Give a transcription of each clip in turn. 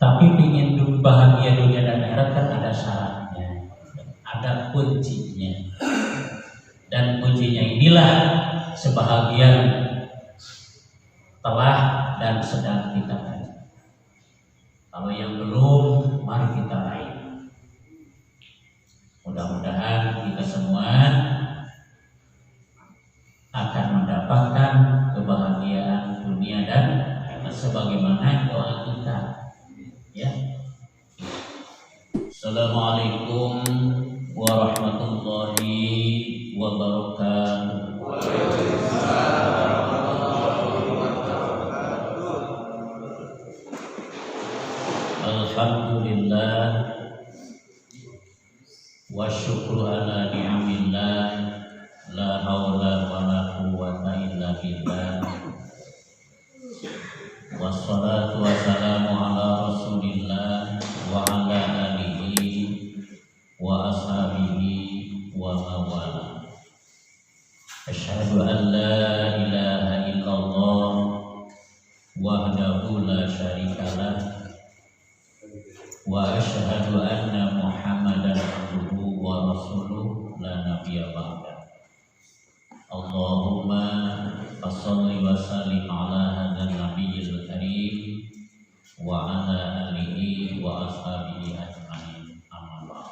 Tapi ingin bahagia dunia dan akhirat kan ada syaratnya, ada kuncinya. Dan kuncinya inilah sebahagian telah dan sedang kita kaji. Kalau yang belum, mari kita raih. Mudah-mudahan kita semua akan mendapatkan kebahagiaan dunia dan akhirat sebagaimana doa kita. Ya. Assalamualaikum warahmatullahi wabarakatuh. Alhamdulillah wa syukru ala ni'amillah, la haula wa la quwwata illa billah. Wassalatu wassalamu ala rasulillah wa ala alihi wa ashabihi wa mawala. Asyhadu an la ilaha illallah wahdahu la syarikalah wa asyhadu anna Muhammadan abduhu wa rasuluh la nabiyya ba'da. Allahumma fasholli wa sallim ala hadzal nabiyil karim wa ala alihi wa ashabihi ajmain. Amma ba'd.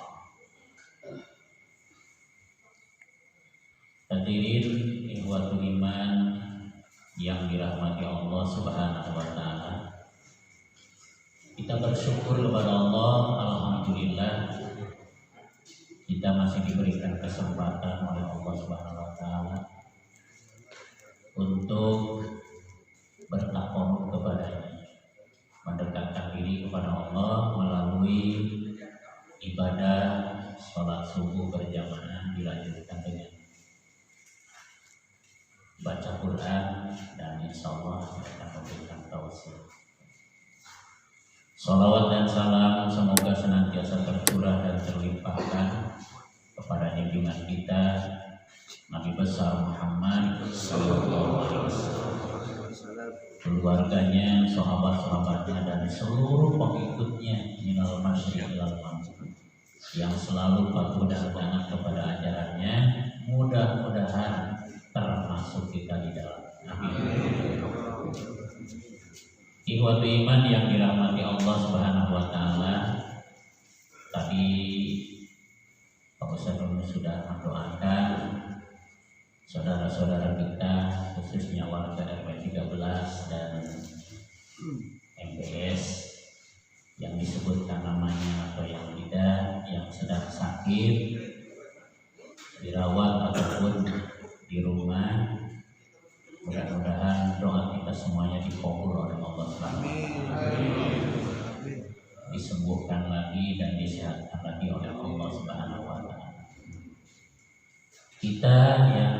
Hadirin ikhwatul iman yang dirahmati Allah Subhanahu wa taala. Kita bersyukur kepada Allah, alhamdulillah kita masih diberikan kesempatan oleh Allah Subhanahu wa taala untuk bertakwa kepadanya, mendekatkan diri kepada Allah melalui ibadah sholat subuh berjamaah, dilanjutkan dengan baca Quran, dan insya Allah akan memberikan tausiah. Salawat dan salam semoga senantiasa tercurah dan terlimpahkan kepada junjungan kita Nabi besar Muhammad sallallahu alaihi wasallam, keluarganya, sahabat-sahabatnya, dan seluruh pengikutnya minal masyriq ilal maghrib yang selalu patuh dan taat kepada ajarannya. Mudah-mudahan termasuk kita di dalam. Amin. Ikhwatu iman yang dirahmati Allah Subhanahu wa taala, tadi Pak Ustadz sudah mendoakan saudara-saudara kita, khususnya warga RW 13 dan MPS yang disebutkan namanya atau yang tidak, yang sedang sakit, dirawat ataupun di rumah. Mudah-mudahan doa kita semuanya dikabul oleh Allah Subhanahu wa taala. Disembuhkan lagi dan disehatkan lagi oleh Allah Subhanahu wa taala. Kita yang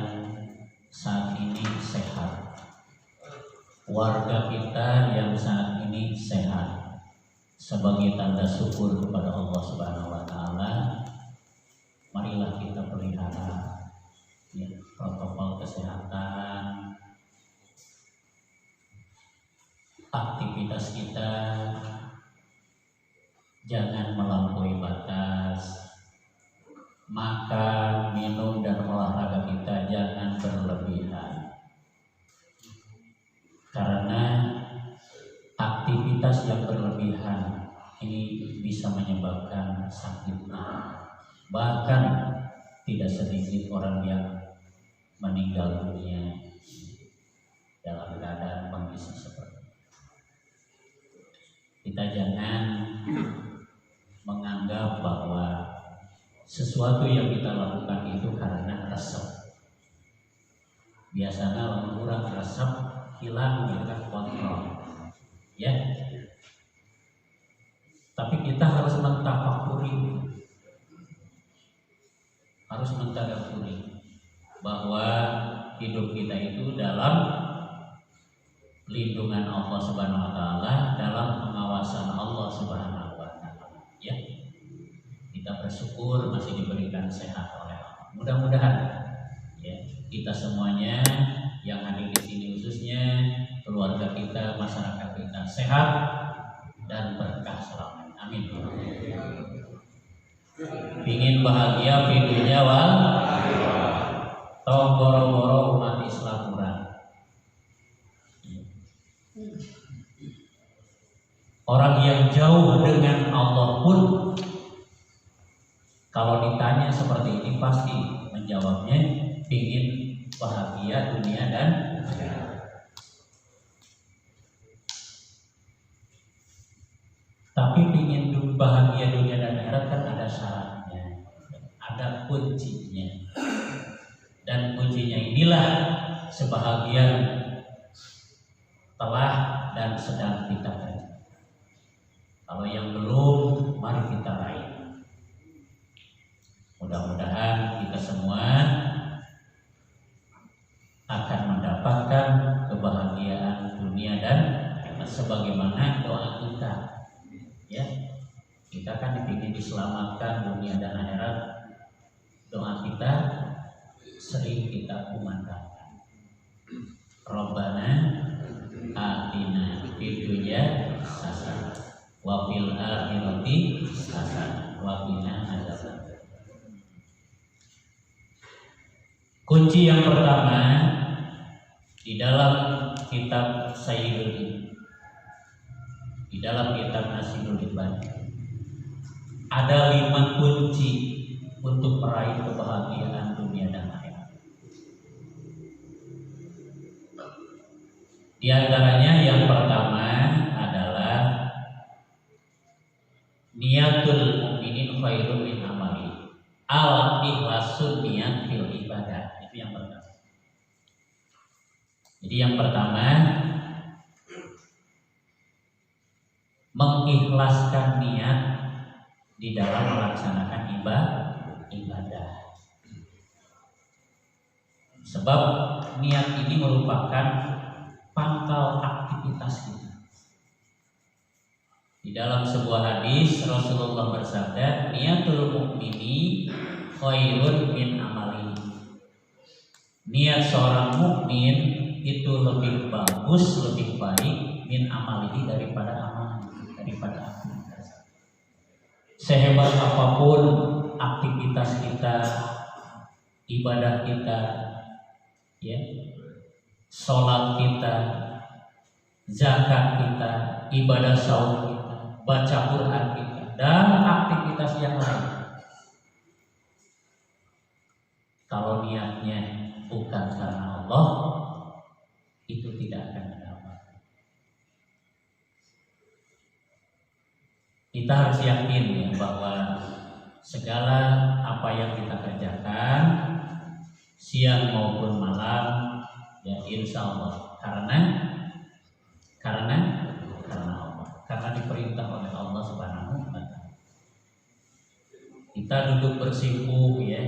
saat ini sehat, warga kita yang saat ini sehat, sebagai tanda syukur kepada Allah Subhanahu wa taala, marilah kita pelihara protokol kesehatan, aktivitas kita jangan melampaui batas, makan, minum, dan olahraga kita jangan berlebihan, karena aktivitas yang berlebihan ini bisa menyebabkan sakit, bahkan tidak sedikit orang yang meninggal dunia dalam keadaan kondisi seperti itu. Kita jangan menganggap bahwa sesuatu yang kita lakukan itu karena resep. Biasanya orang kurang resep, hilang dengan kontrol, ya. Tapi kita harus mentafakuri, bahwa hidup kita itu dalam lindungan Allah Subhanahu wa taala, dalam pengawasan Allah Subhanahu wa taala. Ya. Kita bersyukur masih diberikan sehat oleh Allah. Mudah-mudahan ya, kita semuanya yang hadir di sini, khususnya keluarga kita, masyarakat kita sehat dan berkah Pingin bahagia di dunia wal tong boro-boro umat Islam kurang. Orang yang jauh dengan Allah pun kalau ditanya seperti ini pasti menjawabnya pingin bahagia dunia dan akhirat. Tapi pingin bahagia dunia dan akhirat kan ada syaratnya, ada kuncinya. Dan kuncinya inilah sebahagian telah dan sedang kita kerja. Kalau yang belum, mari kita raih. Mudah-mudahan kita semua akan mendapatkan kebahagiaan dunia dan akhirat sebagaimana doa kita. Ya, kita kan dipingin diselamatkan dunia dan akhirat. Doa kita sering kita kumandangkan. Rabbana atina fid dunya hasanah wa fil akhirati hasanah wa qina adzabannar. Kunci yang pertama di dalam kitab Sayyidul di dalam kitab Nasidul Ibad ada 5 kunci untuk meraih kebahagiaan dunia dan akhirat. Di antaranya yang pertama adalah niatul mukminin khairun min amali. Al-ikhlasun niat fil ibadah. Itu yang pertama. Jadi yang pertama mengikhlaskan niat di dalam melaksanakan ibadah. Sebab niat ini merupakan pangkal aktivitas kita. Di dalam sebuah hadis Rasulullah bersabda, niatul mukmini khairun min amali. Niat seorang mukmin itu lebih bagus, lebih baik min amalihi daripada amal, daripada aktivitas. Sehebat apapun aktivitas kita, ibadah kita, ya, sholat kita, zakat kita, ibadah saum kita, baca Quran kita, dan aktivitas yang lain. Kalau niatnya bukan karena Allah, itu tidak akan dapat. Kita harus yakin ya, bahwa segala apa yang kita kerjakan siang maupun malam ya insya Allah karena Allah, karena diperintah oleh Allah Subhanahu wa Ta'ala. Kita duduk bersimpuh ya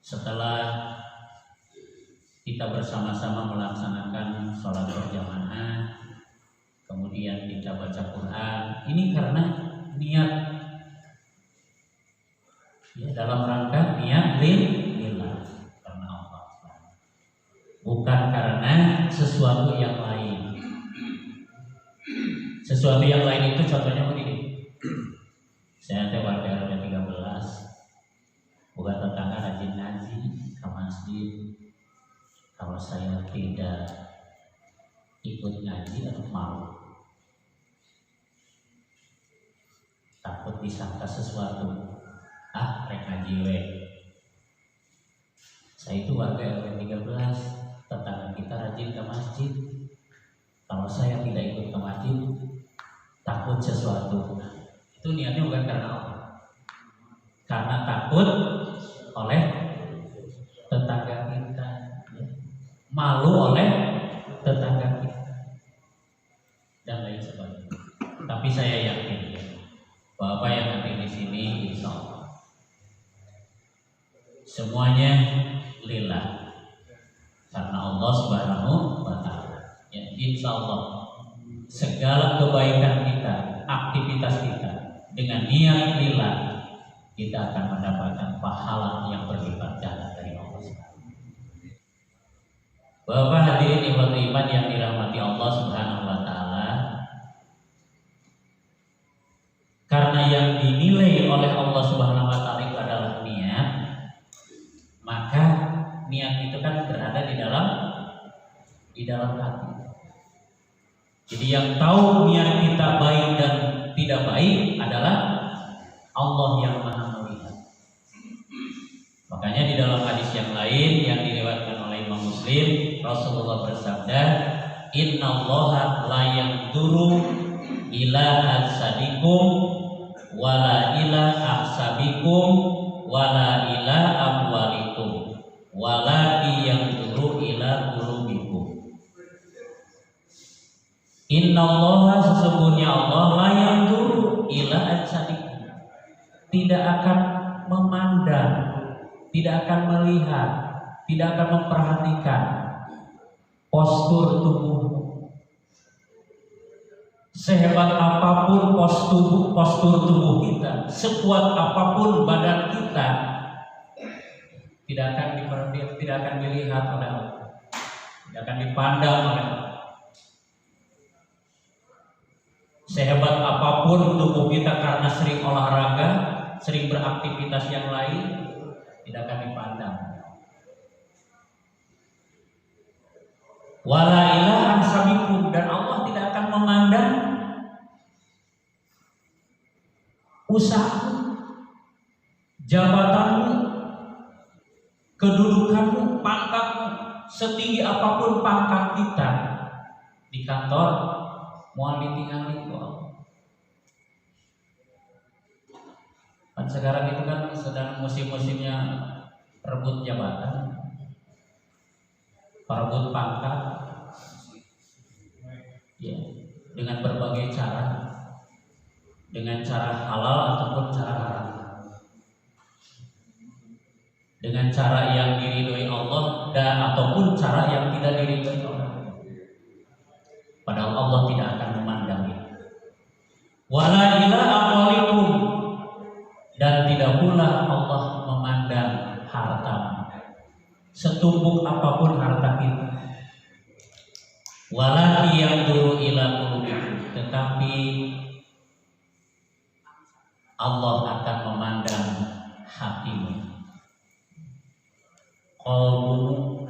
setelah kita bersama-sama melaksanakan sholat berjamaah, kemudian kita baca Quran. Ini karena niat ya, dalam rangka niat lillah, karena Allah, bukan karena sesuatu yang lain. Sesuatu yang lain itu contohnya begini. Saya warga RW 13, bukan tetangga rajin ngaji ke masjid. Kalau saya tidak ikut ngaji atau malu, takut disangka sesuatu. Rek ngaji we. Saya itu warga RW 13, tetangga kita rajin ke masjid. Kalau saya tidak ikut ke masjid, takut sesuatu. Itu niatnya bukan karena Allah, karena takut oleh tetangga kita, malu oleh tetangga kita, dan lain sebagainya. Tapi saya yakin bahwa apa yang ada di sini insya Allah semuanya lillah, karena Allah Subhanahu wa Ta'ala. Ya, insya Allah segala kebaikan kita, aktivitas kita dengan niat lillah, kita akan mendapatkan pahala yang berlipat ganda dari Allah Subhanahu. Bapak hadirin iman yang dirahmati Allah Subhanahu wa Ta'ala, karena yang dinilai oleh Allah Subhanahu wa Ta'ala dalam hati. Jadi yang tahu niat kita baik dan tidak baik adalah Allah yang Maha melihat. Makanya di dalam hadis yang lain yang diriwayatkan oleh Imam Muslim, Rasulullah bersabda, "Innallaha la yanzuru ila ajsadikum wala ila ahsabikum wala ila amwalikum walakin yanzuru ila qulubikum." Innallaha, sesungguhnya Allah, la yanzuru ila ajsadikum, tidak akan memandang, tidak akan melihat, tidak akan memperhatikan postur tubuhmu. Sehebat apapun postur tubuh kita, sekuat apapun badan kita, tidak akan dilihat oleh Allah, tidak akan dipandang oleh Allah. Sehebat apapun tubuh kita karena sering olahraga, sering beraktivitas yang lain, tidak akan dipandang. Wala ila ansabikum, dan Allah tidak akan memandang usahamu, jabatanmu, kedudukanmu, pangkatmu. Setinggi apapun pangkat kita di kantor, mau ditinggalin kok. Kan sekarang itu kan sedang musim-musimnya rebut jabatan, perebut pangkat, ya, dengan berbagai cara, dengan cara halal ataupun cara haram, dengan cara yang diridhoi Allah dan ataupun cara yang tidak diridhoi Allah. Padahal Allah tidak akan memandang itu. Wala ila amwalikum, dan tidak pula Allah memandang harta, setumpuk apapun harta kita. Walakin yanzuru ila qulubikum, tetapi Allah akan memandang hatimu, qalbumu.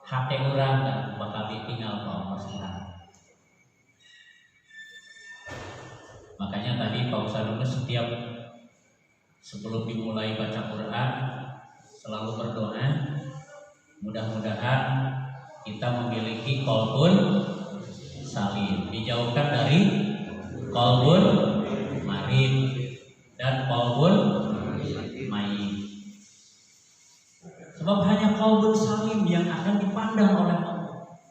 Hati orang kan bakal ditinggal ke Allah Subhanahu. Makanya tadi Pak Ustaz setiap sebelum dimulai baca Quran selalu berdoa, mudah-mudahan kita memiliki qalbun salim, dijauhkan dari qalbun marid dan qalbun mayit. Sebab hanya qalbun salim yang akan dipandang oleh Allah,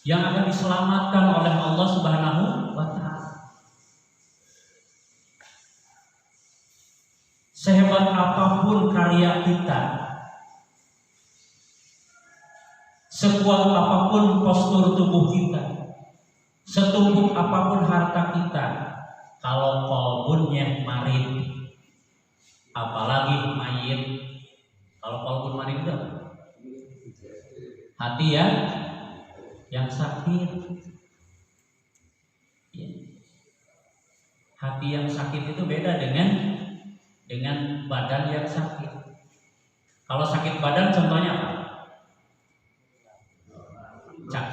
yang akan diselamatkan oleh Allah Subhanahu wa Ta'ala. Sehebat apapun karya kita, sekuat apapun postur tubuh kita, setumpuk apapun harta kita, kalau qalbunnya marid, apalagi mayit. Kalau qalbun marid itu hati yang sakit. Ya. Hati yang sakit itu beda dengan badan yang sakit. Kalau sakit badan contohnya apa?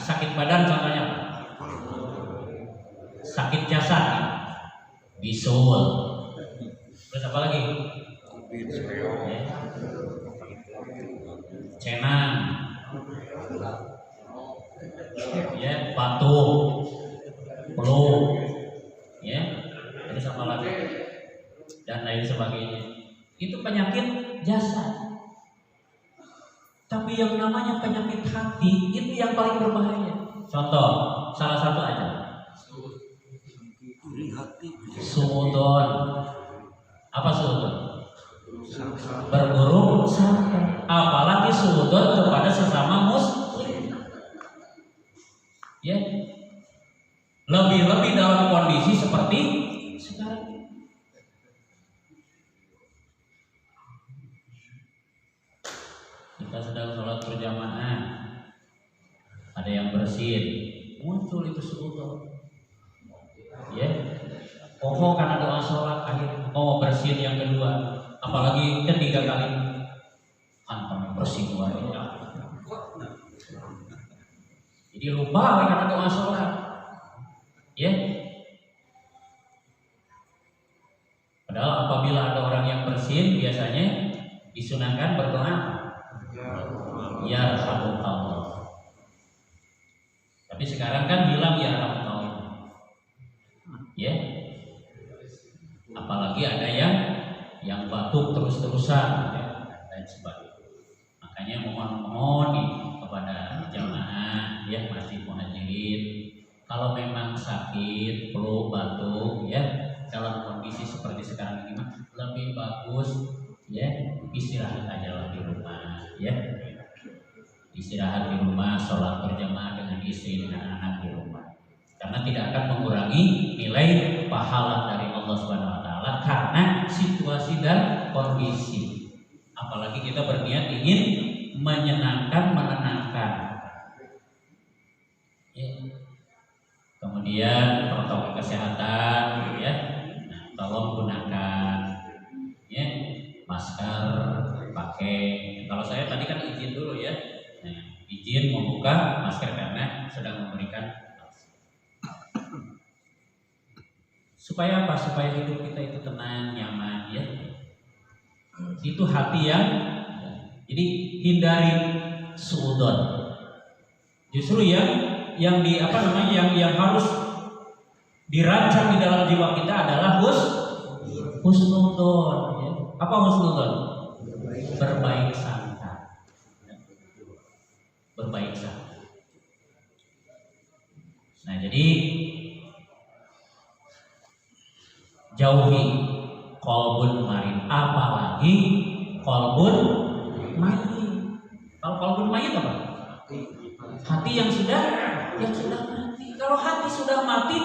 Sakit badan contohnya apa? Sakit jasad, bisul. Terus apa lagi? Ya. Cenang, ya, batuk, flu, ya, terus apa lagi? Dan lain sebagainya. Itu penyakit jasad. Tapi yang namanya penyakit hati itu yang paling berbahaya. Contoh, salah satu aja. Suudon. Apa suudon? Berburuk sangka. Apalagi suudon kepada sesama muslim. Ya. Lebih-lebih dalam kondisi seperti sekarang. Kita sedang sholat berjamaah, ada yang bersin, muncul itu suudon, ya. Pokok karena doa sholat akhir, bersin yang kedua, apalagi ketiga kali, hantam bersin Jadi lupa karena doa sholat. Ya. Padahal apabila ada orang yang bersin biasanya disunahkan berdoa ya Rabbullah. Tapi sekarang kan bilang ya Rabbullah. Ya. Apalagi ada yang batuk terus-terusan ya, dan sebagainya. Makanya mohon nih kepada jamaah ya masjid Muhajirin, kalau memang sakit, flu, batuk ya dalam kondisi seperti sekarang ini lebih bagus ya istirahat aja lah di rumah ya. Istirahat di rumah, sholat berjamaah dengan istri dengan anak di rumah. Karena tidak akan mengurangi nilai pahala dari Allah Subhanahu wa taala karena situasi dan kondisi. Apalagi kita berniat ingin menyenangkan, menenangkan. Ya. Kemudian protokol kesehatan ya. Nah, tolong gunakan ya masker, pakai. Kalau saya tadi kan izin dulu ya. Nah, izin membuka masker karena sedang memberikan supaya apa? Supaya hidup kita itu tenang, nyaman ya. Itu hati yang jadi hindari suudzon. Justru yang di apa namanya yang harus dirancang di dalam jiwa kita adalah husnudzon ya. Apa husnudzon? Berbaik sangka. Berbaik sangka. Nah, jadi jauhi qalbun marid, apalagi qalbun mayit. Kalau qalbun mayit apa? Hati yang sudah mati. Kalau hati sudah mati,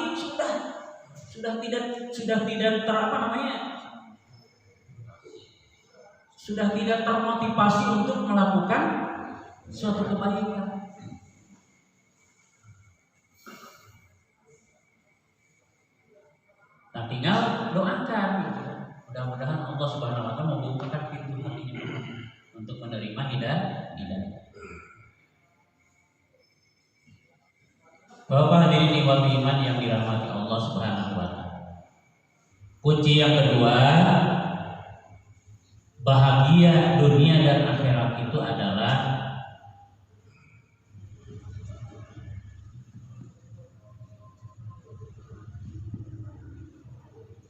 sudah tidak apa namanya? Sudah tidak termotivasi untuk melakukan suatu kebaikan. Nah, tinggal doakan gitu. Mudah-mudahan Allah Subhanahu wa taala membukakan pintu hatinya untuk menerima hidayah. Bapak hadirin ikhwal iman yang dirahmati Allah Subhanahu wa taala. Kunci yang kedua, bahagia dunia dan akhirat itu adalah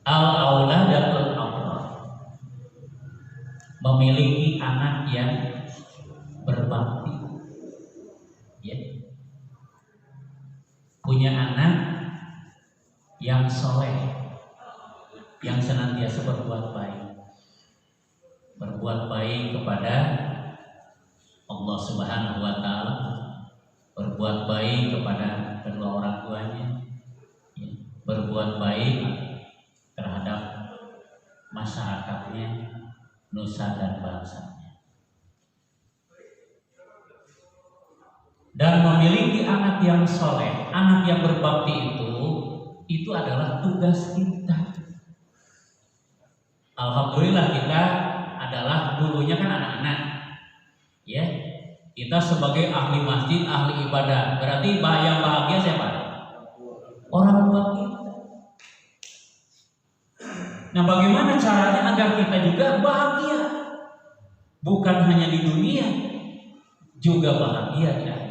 al-auladatul awwal, memiliki anak yang berbakti ya. Punya anak yang soleh, yang senantiasa berbuat baik kepada Allah Subhanahu wa taala, berbuat baik kepada kedua orang tuanya ya. Berbuat baik terhadap masyarakatnya, nusa dan bangsanya. Dan memiliki anak yang soleh, anak yang berbakti itu adalah tugas kita. Alhamdulillah kita adalah dulunya kan anak-anak, ya. Kita sebagai ahli masjid, ahli ibadah, berarti yang bahagia siapa? Orang tua kita. Nah, bagaimana caranya agar kita juga bahagia? Bukan hanya di dunia, juga bahagia di akhirat.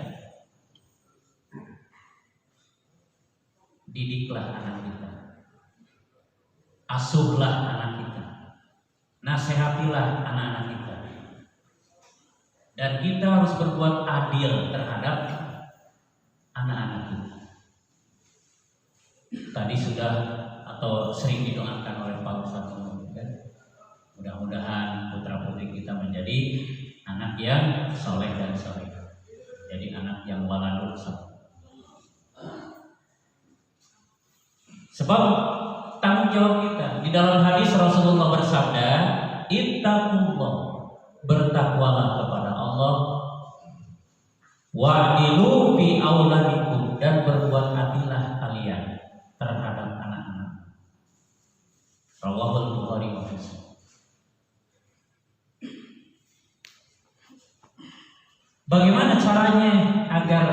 Didiklah anak kita, asuhlah anak kita, nasihatilah anak-anak kita, dan kita harus berbuat adil terhadap anak-anak kita. Tadi sudah atau sering didoakan oleh Pak Ustadz, mudah-mudahan putra putri kita menjadi anak yang soleh dan solehah, jadi anak yang waladul saleh. Sebab tanggung jawab kita di dalam hadis Rasulullah bersabda, ittaqullah, bertakwalah kepada Allah, wa'dilu fi auladikum, dan berbuat adillah kalian terhadap anak-anak. Rawahul Bukhari wa Muslim. Bagaimana caranya agar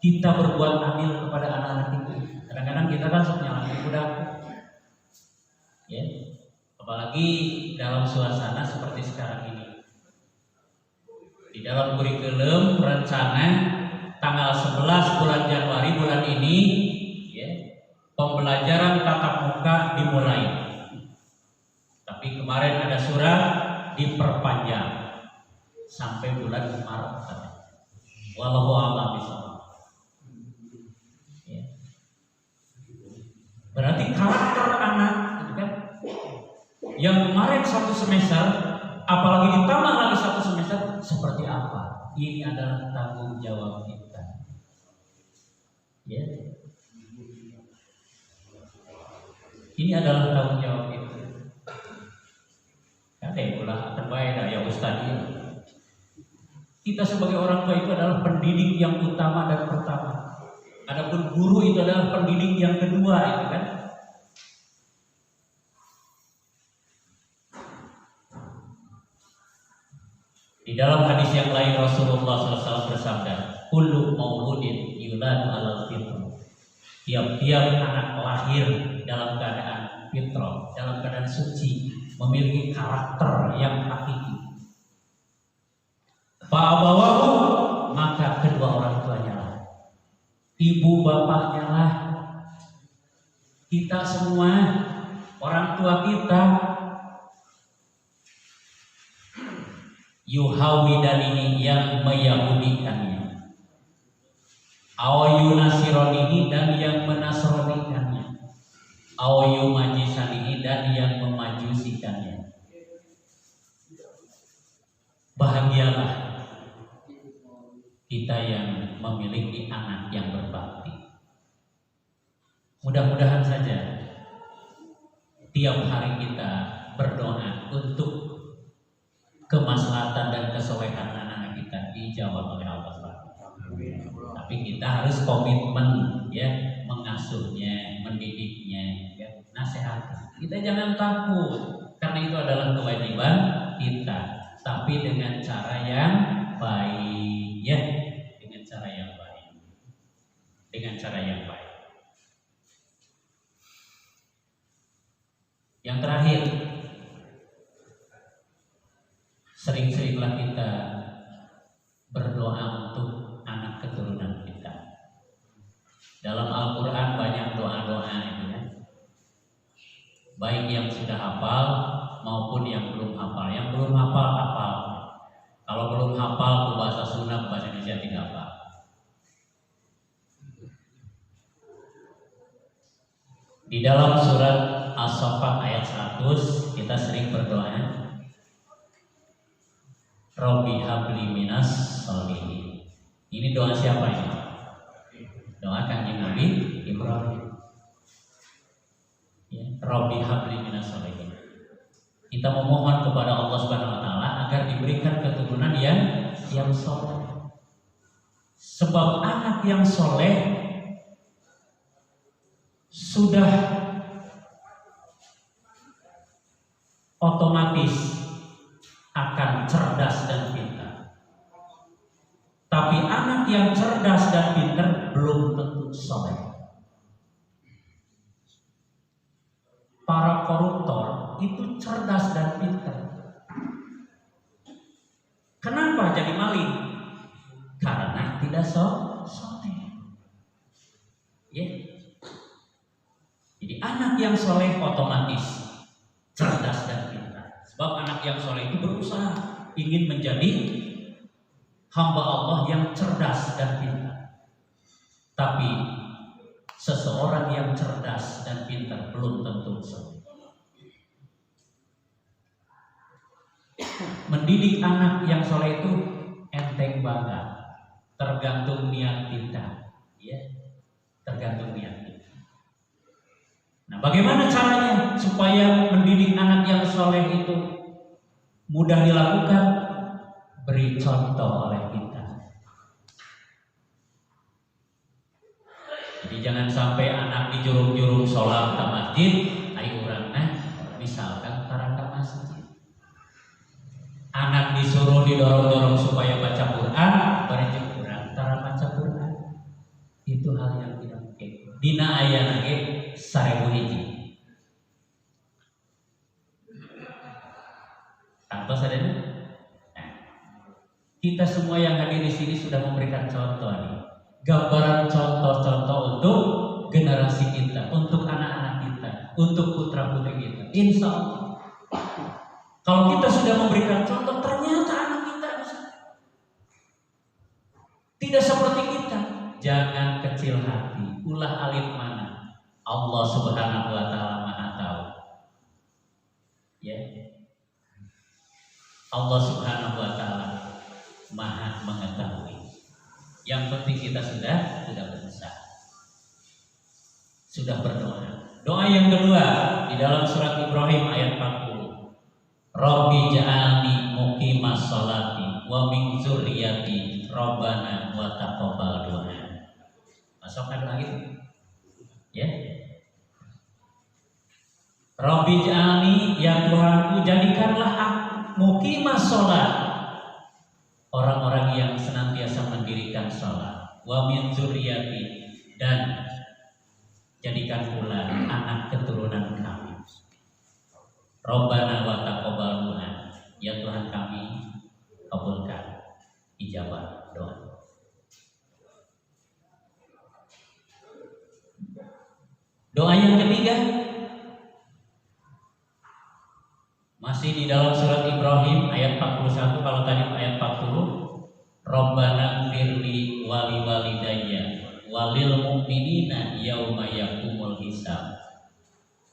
kita berbuat adil kepada anak-anak kita. Kadang-kadang kita kan sok nyalahin budak, ya. Apalagi dalam suasana seperti sekarang ini. Di dalam kurikulum rencana tanggal 11 bulan Januari bulan ini, ya, pembelajaran tatap muka dimulai. Tapi kemarin ada surat diperpanjang sampai bulan Maret. Wallahu a'lam bishawab. Ya. Berarti karakter anak itu kan yang kemarin 1 semester, apalagi ditambah lagi 1 semester, seperti apa? Ini adalah tanggung jawab kita. Ya. Ini adalah tanggung jawab kita. Ada yang ulah terbaik ya Ustaz. Kita sebagai orang tua itu adalah pendidik yang utama dan pertama. Adapun guru itu adalah pendidik yang kedua, itu kan. Di dalam hadis yang lain Rasulullah SAW bersabda, "Kullu mauludin yuladu 'alal fitrah." Tiap-tiap anak lahir dalam keadaan fitrah, dalam keadaan suci, memiliki karakter yang hakiki. Fa'abawahu, maka kedua orang tuanya lah, ibu bapaknya lah, kita semua, orang tua kita, yuhawidanihi, yang meyahudikannya, awayunasironihi, dan yang menasronikannya, awayumajisanihi, dan yang memajusikannya. Bahagialah kita yang memiliki anak yang berbakti. Mudah-mudahan saja tiap hari kita berdoa untuk kemaslahatan dan kesolehan anak-anak kita dijawab oleh Allah SWT. Tapi kita harus komitmen, ya, mengasuhnya, mendidiknya, ya, nasihat. Kita jangan takut, karena itu adalah kewajiban kita, tapi dengan cara yang baik, ya, dengan cara yang baik, dengan cara yang baik. Yang terakhir, sering-seringlah kita berdoa untuk anak keturunan kita. Dalam Al-Quran banyak doa-doa itu, ya, baik yang sudah hafal maupun yang belum hafal. Yang belum hafal, hafal. Kalau belum hafal bahasa Sunda, bahasa Indonesia tidak hafal. Di dalam surat As-Saffat ayat 100 kita sering berdoa, Robbi habli minas sholihin. Ini doa siapa ini? Doa Kanjeng Nabi Ibrahim. Ya, Robbi habli minas sholihin. Kita memohon kepada Allah Subhanahu wa taala agar diberikan keturunan yang soleh. Sebab anak yang soleh sudah otomatis akan cerdas dan pintar. Tapi anak yang cerdas dan pintar belum tentu soleh. Para koruptor itu cerdas dan pintar. Kenapa jadi maling? Karena tidak soleh. Ya. Jadi anak yang soleh otomatis cerdas dan pintar. Sebab anak yang soleh itu berusaha ingin menjadi hamba Allah yang cerdas dan pintar. Tapi seseorang yang cerdas dan pintar belum tentu soleh. Mendidik anak yang soleh itu enteng banget, tergantung niat kita, ya, tergantung niat kita. Nah, bagaimana caranya supaya mendidik anak yang soleh itu mudah dilakukan? Beri contoh oleh kita. Jadi jangan sampai anak dijurung-jurung sholat ke masjid, ayo urangna misalkan tarang ke masjid. Anak disuruh didorong-dorong supaya baca Quran, bareng urang tarang baca Quran. Kita semua yang hadir di sini sudah memberikan contoh nih. Gambaran contoh-contoh untuk generasi kita, untuk anak-anak kita, untuk putra-putri kita. Insya Allah. Kalau kita sudah memberikan contoh, ternyata anak kita tidak seperti kita. Jangan kecil hati. Ulah alim mana? Allah Subhanahu wa Ta'ala Maha tahu. Ya. Allah Subhanahu wa Ta'ala Maha mengetahui. Yang penting kita sudah berusaha. Sudah berdoa. Doa yang kedua di dalam surat Ibrahim ayat 40. Rabbi ja'alni muqimas sholati wa min dzurriyyati Rabbana wa taqabbal du'a. Masukkan doa itu. Ya. Rabbi ja'alni, ya Tuhanku, jadikanlah aku muqimas sholat, orang-orang yang senantiasa mendirikan sholat, wa min dzurriyyati, dan jadikan pula anak keturunan kami. Rabbana wa taqabbal du'a, ya Tuhan kami, kabulkan ijabah doa. Doa yang ketiga masih di dalam surat Ibrahim ayat 41. Kalau tadi ayat 40, Rabbana firli wali walidayya walil mu'minina yauma yaqumul hisab.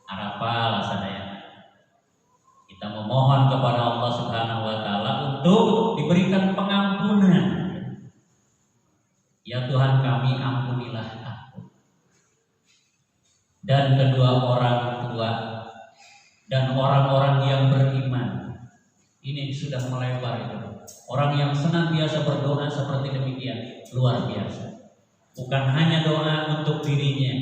Arafah sadaya. Kita memohon kepada Allah Subhanahu wa Ta'ala untuk diberikan pengampunan. Ya Tuhan kami, ampunilah aku dan kedua orang tua dan orang-orang yang beriman. Ini sudah melebar itu. Orang yang senantiasa berdoa seperti demikian luar biasa. Bukan hanya doa untuk dirinya,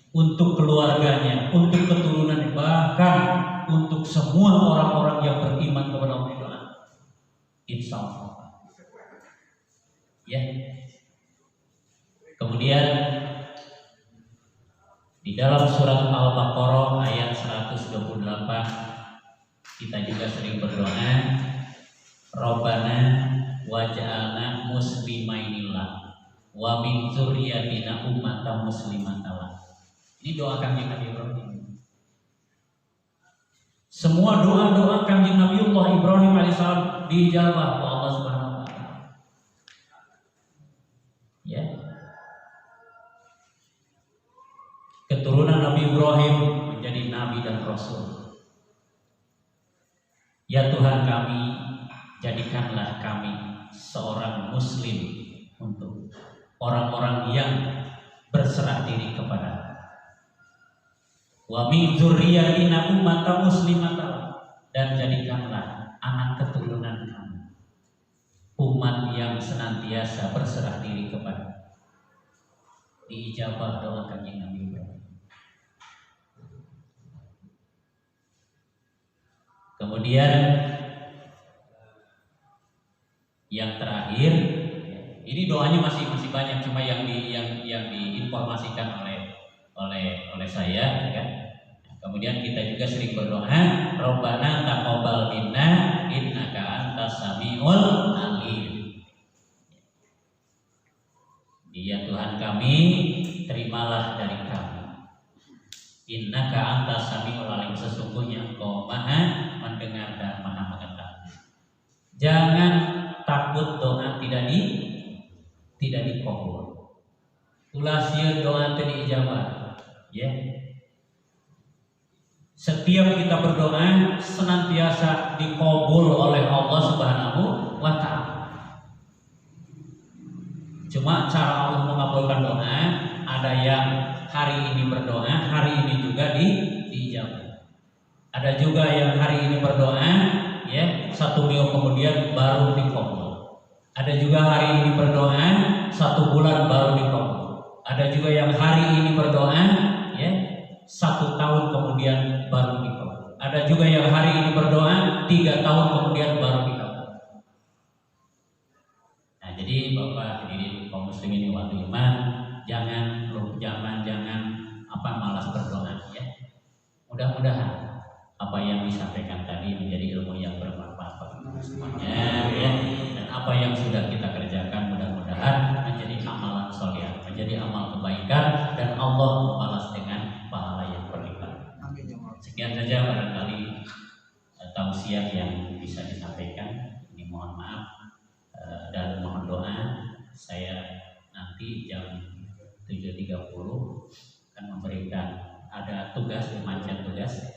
untuk keluarganya, untuk keturunan, bahkan untuk semua orang-orang yang beriman kepada Allah doa. Insya Allah. Ya. Kemudian di dalam surat Al-Baqarah ayat 128 kita juga sering berdoa, Rabbana waj'alna muslimainillah wa min dzurriyyatina ummatan muslimatan. Ini doa Kanjeng Nabi Ibrahim. Semua doa-doa Kanjeng Nabiullah Ibrahim alaihissalam dijawab oleh Allah Subhanahu wa Ta'ala. Ya. Keturunan Nabi Ibrahim menjadi nabi dan rasul. Ya Tuhan kami, jadikanlah kami seorang muslim untuk orang-orang yang berserah diri kepada wa min dzurriyyatina ummatan muslimatan, dan jadikanlah anak keturunan kami umat yang senantiasa berserah diri kepada. Diijabah doa Kanjeng Nabi Ibrahim. Kemudian yang terakhir, ini doanya masih banyak, cuma yang diinformasikan oleh saya, kan. Kemudian kita juga sering berdoa, Rabbana taqabbal minna innaka antas samiul alim. Ya Tuhan kami, terimalah dari kami. Innaka antas samiul alim, sesungguhnya Engkau Maha mendengar dan Maha mengetahui. Jangan takut doa tidak dikabul. Ulah sieun doa teu diijabah. Ya. Setiap kita berdoa senantiasa dikabul oleh Allah Subhanahu wa Ta'ala. Cuma cara Allah mengabulkan doa, ada yang hari ini berdoa, hari ini juga diijabah. Ada juga yang hari ini berdoa, ya, 1 minggu kemudian baru dikabul. Ada juga hari ini berdoa 1 bulan baru dikabul. Ada juga yang hari ini berdoa, ya, 1 tahun kemudian baru dikabul. Ada juga yang hari ini berdoa 3 tahun kemudian baru dikabul. Nah, jadi Bapak hadirin kaum muslimin wal iman, jangan malas berdoa, ya. Mudah-mudahan apa yang disampaikan tadi menjadi ilmu yang bermanfaat bagi kita semuanya, ya. Dan apa apa yang sudah kita kerjakan mudah-mudahan menjadi amalan soleh, menjadi amal kebaikan, dan Allah membalas dengan pahala yang berlipat. Sekian saja barangkali tausiah yang bisa disampaikan. Ini mohon maaf dan mohon doa. Saya nanti jam 7.30 akan memberikan, ada tugas, memanjat tugas,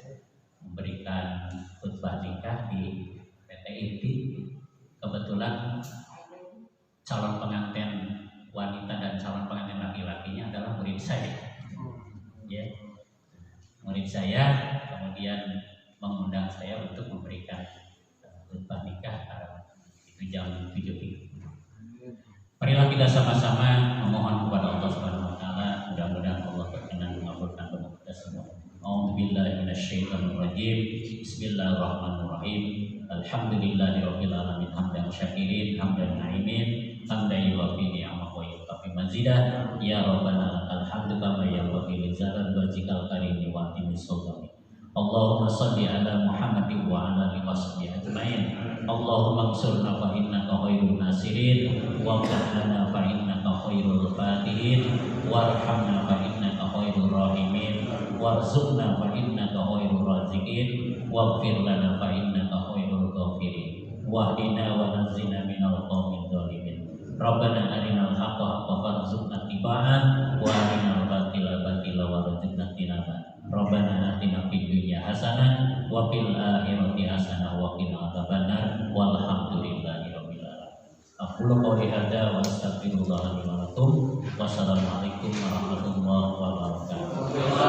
memberikan khutbah nikah di PT Inti. Kebetulan calon pengantin wanita dan calon pengantin laki-lakinya adalah murid saya, ya, murid saya. Kemudian mengundang saya untuk memberikan khutbah nikah itu jam 7. Marilah kita sama-sama memohon kepada Allah Subhanahu wa taala, mudah-mudahan Allah berkenan mengabulkan doa kita semua. A'udzubillahi minasyaitonirrajim. Bismillahirrahmanirrahim. Alhamdulillahirabbil alamin hamdan syakirin hamdan na'imin hamdan yuwafi ni'amahu wa yukafi mazidah. Ya Rabbana lakal hamdu kama yanbaghi li jalali wajhikal karim wa atimis sultani. Allahumma shalli ala Muhammadin wa ala alihi washabihi ajmain. Allahumma ansurna fa innaka khairun nasirin, wa lana fa innaka khairul fatihin, warhamna fa innaka khairur rahimin, warzuqna fa innaka khairur raziqin, waghfir lana fa innaka khairul ghafirin, wahdina wa nazzina minal qawmidh dhalimin. Rabbana arinal haqqa haqqan warzuqna ittiba'ah, wa arinal batila batila warzuqna tinaba. Rabbana atina fid dunya hasanah wa fil akhirati hasanah wa qina adzabannar walhamdulillahi rabbil alamin. Aqulu qouli hadza wa astaghfirullah li wa lakum. Wassalamualaikum warahmatullahi wabarakatuh.